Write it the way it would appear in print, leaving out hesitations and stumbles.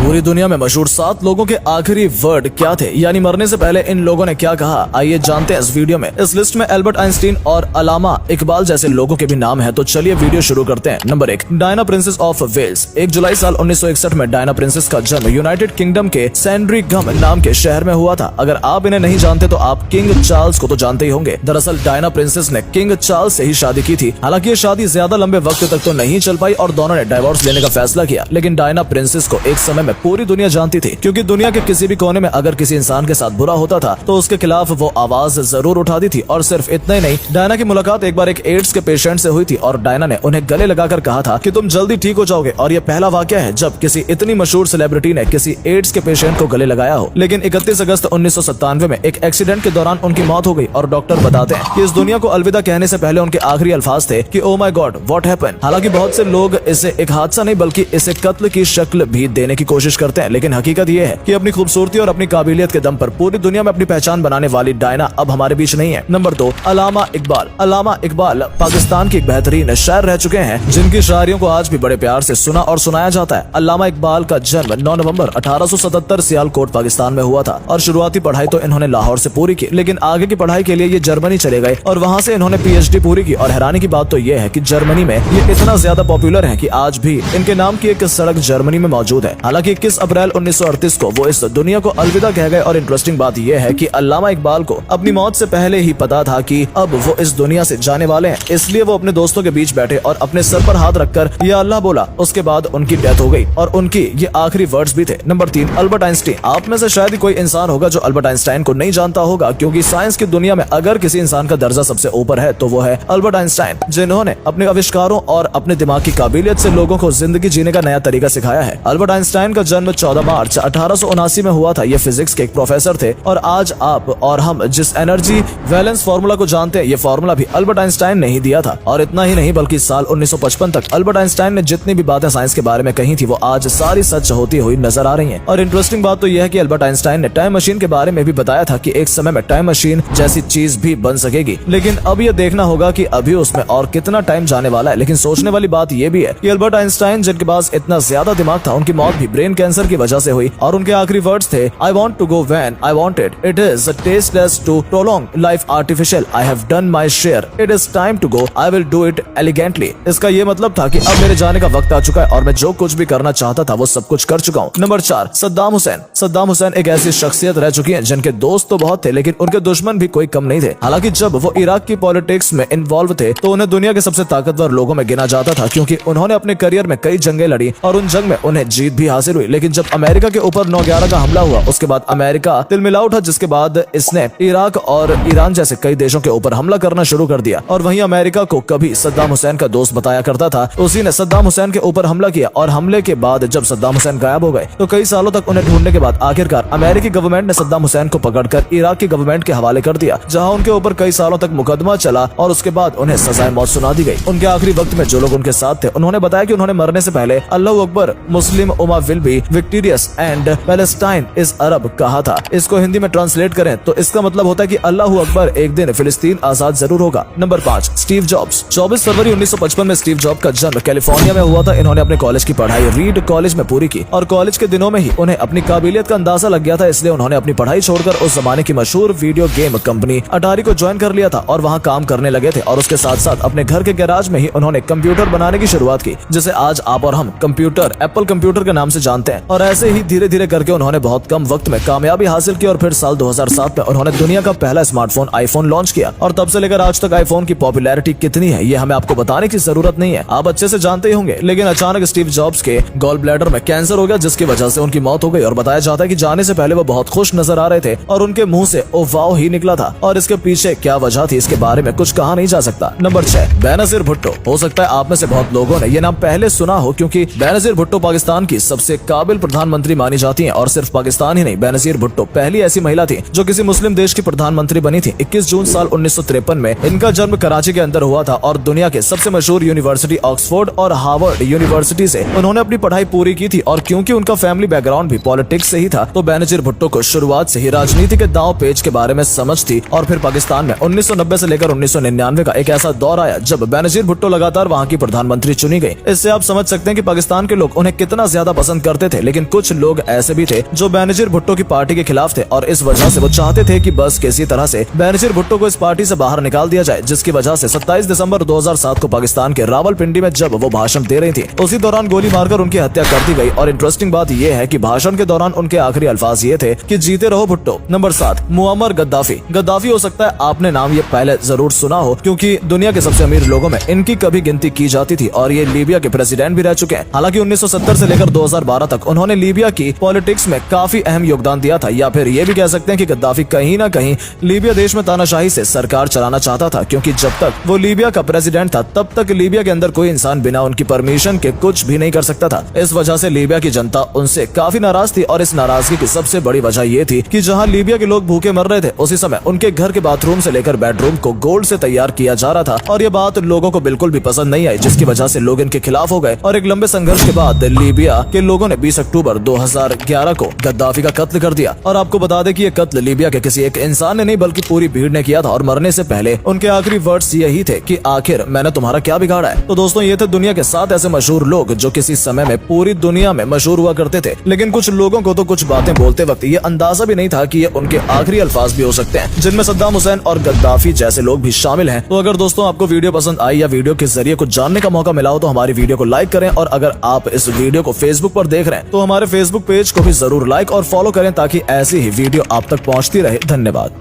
पूरी दुनिया में मशहूर 7 लोगों के आखिरी वर्ड क्या थे, यानी मरने से पहले इन लोगों ने क्या कहा, आइए जानते हैं इस वीडियो में। इस लिस्ट में एल्बर्ट आइंस्टीन और अलामा इकबाल जैसे लोगों के भी नाम हैं, तो चलिए वीडियो शुरू करते हैं। Number 1, Diana princess of Wales. 1 जुलाई साल 1961 में डायना प्रिंसेस का जन्म यूनाइटेड किंगडम के सैंड्रिघम नाम के शहर में हुआ था। अगर आप इन्हें नहीं जानते तो आप किंग चार्ल्स को तो जानते ही होंगे। दरअसल डायना प्रिंसेस ने किंग चार्ल्स से ही शादी की थी। हालांकि ये शादी ज्यादा लंबे वक्त तक तो नहीं चल पाई और दोनों ने डाइवोर्स लेने का फैसला किया। लेकिन डायना प्रिंसेस को एक समय में पूरी दुनिया जानती थी, क्योंकि दुनिया के किसी भी कोने में अगर किसी इंसान के साथ बुरा होता था तो उसके खिलाफ वो आवाज जरूर उठाती थी। और सिर्फ इतना ही नहीं, डायना की मुलाकात एक बार एक एड्स के पेशेंट से हुई थी और डायना ने उन्हें गले लगाकर कहा था कि तुम जल्दी ठीक हो जाओगे। और ये पहला वाकया है जब किसी इतनी मशहूर सेलिब्रिटी ने किसी एड्स के पेशेंट को गले लगाया हो। लेकिन 31 अगस्त 1997 में एक एक्सीडेंट के दौरान उनकी मौत हो गई और डॉक्टर बताते हैं कि इस दुनिया को अलविदा कहने से पहले उनके आखिरी अल्फाज थे कि oh my God what happened. हालांकि बहुत से लोग इसे एक हादसा नहीं बल्कि इसे कत्ल की शक्ल भी देने की कोशिश करते हैं, लेकिन हकीकत ये है कि अपनी खूबसूरती और अपनी काबिलियत के दम पर पूरी दुनिया में अपनी पहचान बनाने वाली डायना अब हमारे बीच नहीं है। नंबर 2, अलामा इकबाल। अलामा इकबाल पाकिस्तान की एक बेहतरीन शायर रह चुके हैं, जिनकी शायरियों को आज भी बड़े प्यार से सुना और सुनाया जाता है। अलामा इकबाल का जन्म 9 नवंबर 1877 सियालकोट पाकिस्तान में हुआ था और शुरुआती पढ़ाई तो इन्होंने लाहौर से पूरी की, लेकिन आगे की पढ़ाई के लिए ये जर्मनी चले गए और वहाँ से इन्होंने PhD पूरी की। और हैरानी की बात तो ये है कि जर्मनी में ये इतना ज्यादा पॉपुलर है कि आज भी इनके नाम की एक सड़क जर्मनी में मौजूद है। हालांकि 21 अप्रैल 1938 को वो इस दुनिया को अलविदा कह गए। और इंटरेस्टिंग बात यह है कि अल्लामा इकबाल को अपनी मौत से पहले ही पता था कि अब वो इस दुनिया से जाने वाले हैं, इसलिए वो अपने दोस्तों के बीच बैठे और अपने सर पर हाथ रखकर या अल्लाह बोला। उसके बाद उनकी डेथ हो गई और उनकी ये आखिरी वर्ड्स भी थे। Number 3, Albert Einstein. आप में से शायद ही कोई इंसान होगा जो अल्बर्ट आइंस्टाइन को नहीं जानता होगा, क्योंकि साइंस की दुनिया में अगर किसी इंसान का दर्जा सबसे ऊपर है तो वो है अल्बर्ट आइंस्टाइन, जिन्होंने अपने आविष्कारों और अपने दिमाग की काबिलियत से लोगों को जिंदगी जीने का नया तरीका सिखाया है। अल्बर्ट आइंस्टाइन का जन्म 14 मार्च 1879 में हुआ था। ये फिजिक्स के एक प्रोफेसर थे और आज आप और हम जिस एनर्जी वैलेंस फार्मूला को जानते हैं, ये फार्मूला भी अल्बर्ट आइंस्टाइन ने ही दिया था। और इतना ही नहीं बल्कि साल 1955 तक अल्बर्ट आइंस्टाइन ने जितनी भी बातें साइंस के बारे में कही थी वो आज सारी सच होती हुई नजर आ रही हैं। और इंटरेस्टिंग बात तो यह है कि अल्बर्ट आइंस्टाइन ने टाइम मशीन के बारे में भी बताया था कि एक समय में टाइम मशीन जैसी चीज भी बन सकेगी। लेकिन अब ये देखना होगा कि अभी उसमें और कितना टाइम जाने वाला है। लेकिन सोचने वाली बात यह भी है कि अल्बर्ट आइंस्टाइन जिनके पास इतना ज्यादा दिमाग था, उनकी मौत भी ब्रेन कैंसर की वजह से हुई। और उनके आखिरी वर्ड्स थे, I want to go when I wanted, it is tasteless to prolong life artificial, I have done my share, it is time to go, I will do it elegantly. इसका ये मतलब था कि अब मेरे जाने का वक्त आ चुका है और मैं जो कुछ भी करना चाहता था वो सब कुछ कर चुका हूँ। नंबर 4, सद्दाम हुसैन। सद्दाम हुसैन एक ऐसी शख्सियत रह चुकी है जिनके दोस्त तो बहुत थे लेकिन उनके दुश्मन भी कोई कम नहीं थे। हालांकि जब वो इराक की पॉलिटिक्स में इन्वॉल्व थे तो उन्हें दुनिया के सबसे ताकतवर लोगों में गिना जाता था, क्योंकि उन्होंने अपने करियर में कई जंगें लड़ी और उन जंग में उन्हें जीत भी हासिल हुई। लेकिन जब अमेरिका के ऊपर 9/11 का हमला हुआ उसके बाद अमेरिका तिलमिला उठा, जिसके बाद इसने इराक और ईरान जैसे कई देशों के ऊपर हमला करना शुरू कर दिया। और वहीं अमेरिका को कभी सद्दाम हुसैन का दोस्त बताया करता था, उसी ने सद्दाम हुसैन के ऊपर हमला किया। और हमले के बाद जब सद्दाम हुसैन गायब हो गए तो कई सालों तक उन्हें ढूंढने के बाद आखिरकार अमेरिकी गवर्नमेंट ने सद्दाम हुसैन को पकड़कर इराक की गवर्नमेंट के हवाले कर दिया, जहां उनके ऊपर कई सालों तक मुकदमा चला और उसके बाद उन्हें सजाए मौत सुना दी गई। उनके आखिरी वक्त में जो लोग उनके साथ थे उन्होंने बताया कि उन्होंने मरने से पहले अल्लाहू अकबर, मुस्लिम उम्मा will be victorious and Palestine is Arab कहा था। इसको हिंदी में ट्रांसलेट करें तो इसका मतलब होता है कि अल्लाहू अकबर, एक दिन फिलिस्तीन आजाद जरूर होगा। Number 5, Steve jobs. 24 फरवरी 1955 में स्टीव जॉब का जन्म कैलिफोर्निया में हुआ था। इन्होंने अपने कॉलेज की पढ़ाई रीड कॉलेज में पूरी की और कॉलेज के दिनों में ही उन्हें अपनी काबिलियत का अंदाजा लग गया था, इसलिए उन्होंने अपनी पढ़ाई छोड़कर उस जमाने की मशहूर वीडियो गेम कंपनी अटारी को ज्वाइन कर लिया था और वहाँ काम करने लगे थे। और उसके साथ साथ अपने घर के गैराज में ही उन्होंने कंप्यूटर बनाने की शुरुआत की, जिसे आज आप और हम कंप्यूटर, एप्पल कंप्यूटर के नाम से जानते हैं। और ऐसे ही धीरे धीरे करके उन्होंने बहुत कम वक्त में कामयाबी हासिल की और फिर साल 2007 में उन्होंने दुनिया का पहला स्मार्टफोन आईफोन लॉन्च किया। और तब से लेकर आज तक आईफोन की पॉपुलैरिटी कितनी है ये हमें आपको बताने की जरूरत नहीं है, आप अच्छे से जानते ही होंगे। लेकिन अचानक स्टीव जॉब्स के गॉल ब्लैडर में कैंसर हो गया, जिसकी वजह से उनकी मौत हो गई। और बताया जाता है कि जाने से पहले वो बहुत खुश नजर आ रहे थे और उनके मुंह से ओ वाओ ही निकला था। और इसके पीछे क्या वजह थी इसके बारे में कुछ कहा नहीं जा सकता। नंबर 6, बेनजीर भुट्टो। हो सकता है आप में से बहुत लोगों ने ये नाम पहले सुना हो, क्योंकि बेनजीर भुट्टो पाकिस्तान की सबसे काबिल प्रधानमंत्री मानी जाती हैं। और सिर्फ पाकिस्तान ही नहीं, बेनजीर भुट्टो पहली ऐसी महिला थी जो किसी मुस्लिम देश की प्रधानमंत्री बनी थी। 21 जून साल 1953 में इनका जन्म कराची के अंदर हुआ था और दुनिया के सबसे मशहूर यूनिवर्सिटी ऑक्सफोर्ड और हार्वर्ड यूनिवर्सिटी से उन्होंने अपनी पढ़ाई पूरी की थी। और क्योंकि उनका फैमिली बैकग्राउंड भी पॉलिटिक्स से ही था तो बेनजीर भुट्टो को शुरुआत से ही राजनीति के दांव पेच के बारे में समझ थी। और फिर पाकिस्तान में 1990 से लेकर 1999 का एक ऐसा दौर आया जब बेनजीर भुट्टो लगातार वहाँ की प्रधानमंत्री चुनी गई। इससे आप समझ सकते हैं कि पाकिस्तान के लोग उन्हें कितना ज्यादा पसंद करते करते थे, लेकिन कुछ लोग ऐसे भी थे जो बेनजीर भुट्टो की पार्टी के खिलाफ थे और इस वजह से वो चाहते थे कि बस किसी तरह से बेनजीर भुट्टो को इस पार्टी से बाहर निकाल दिया जाए, जिसकी वजह से 27 दिसंबर 2007 को पाकिस्तान के रावलपिंडी में जब वो भाषण दे रही थी, उसी दौरान गोली मारकर उनकी हत्या कर दी गई। और इंटरेस्टिंग बात यह है कि भाषण के दौरान उनके आखिरी अल्फाज ये थे कि जीते रहो Bhutto. Number 7, Muammar Gaddafi. Gaddafi हो सकता है आपने नाम ये पहले जरूर सुना हो, क्योंकि दुनिया के सबसे अमीर लोगों में इनकी कभी गिनती की जाती थी और ये लीबिया के प्रेसिडेंट भी रह चुके हैं। हालांकि 1970 से लेकर 2012 तक उन्होंने लीबिया की पॉलिटिक्स में काफी अहम योगदान दिया था, या फिर ये भी कह सकते हैं कि गद्दाफी कहीं ना कहीं लीबिया देश में तानाशाही से सरकार चलाना चाहता था, क्योंकि जब तक वो लीबिया का प्रेसिडेंट था तब तक लीबिया के अंदर कोई इंसान बिना उनकी परमिशन के कुछ भी नहीं कर सकता था। इस वजह से लीबिया की जनता उनसे काफी नाराज थी और इस नाराजगी की सबसे बड़ी वजह ये थी कि जहां लीबिया के लोग भूखे मर रहे थे, उसी समय उनके घर के बाथरूम से लेकर बेडरूम को गोल्ड से तैयार किया जा रहा था और ये बात लोगों को बिल्कुल भी पसंद नहीं आई, जिसकी वजह से लोग इनके खिलाफ हो गए और एक लंबे संघर्ष के बाद लीबिया के लोगों ने 20 अक्टूबर 2011 को गद्दाफी का कत्ल कर दिया। और आपको बता दें कि ये कत्ल लीबिया के किसी एक इंसान ने नहीं बल्कि पूरी भीड़ ने किया था और मरने से पहले उनके आखिरी वर्ड्स यही थे कि आखिर मैंने तुम्हारा क्या बिगाड़ा है। तो दोस्तों, ये थे दुनिया के 7 ऐसे मशहूर लोग जो किसी समय में पूरी दुनिया में मशहूर हुआ करते थे, लेकिन कुछ लोगों को तो कुछ बातें बोलते वक्त ये अंदाजा भी नहीं था कि ये उनके आखिरी अल्फाज भी हो सकते हैं, जिनमें सद्दाम हुसैन और गद्दाफी जैसे लोग भी शामिल हैं। तो अगर दोस्तों आपको वीडियो पसंद आई या वीडियो के जरिए कुछ जानने का मौका मिला हो तो हमारी वीडियो को लाइक करें, और अगर आप इस वीडियो को फेसबुक पर देख रहे हैं तो हमारे फेसबुक पेज को भी जरूर लाइक और फॉलो करें ताकि ऐसी ही वीडियो आप तक पहुंचती रहे। धन्यवाद।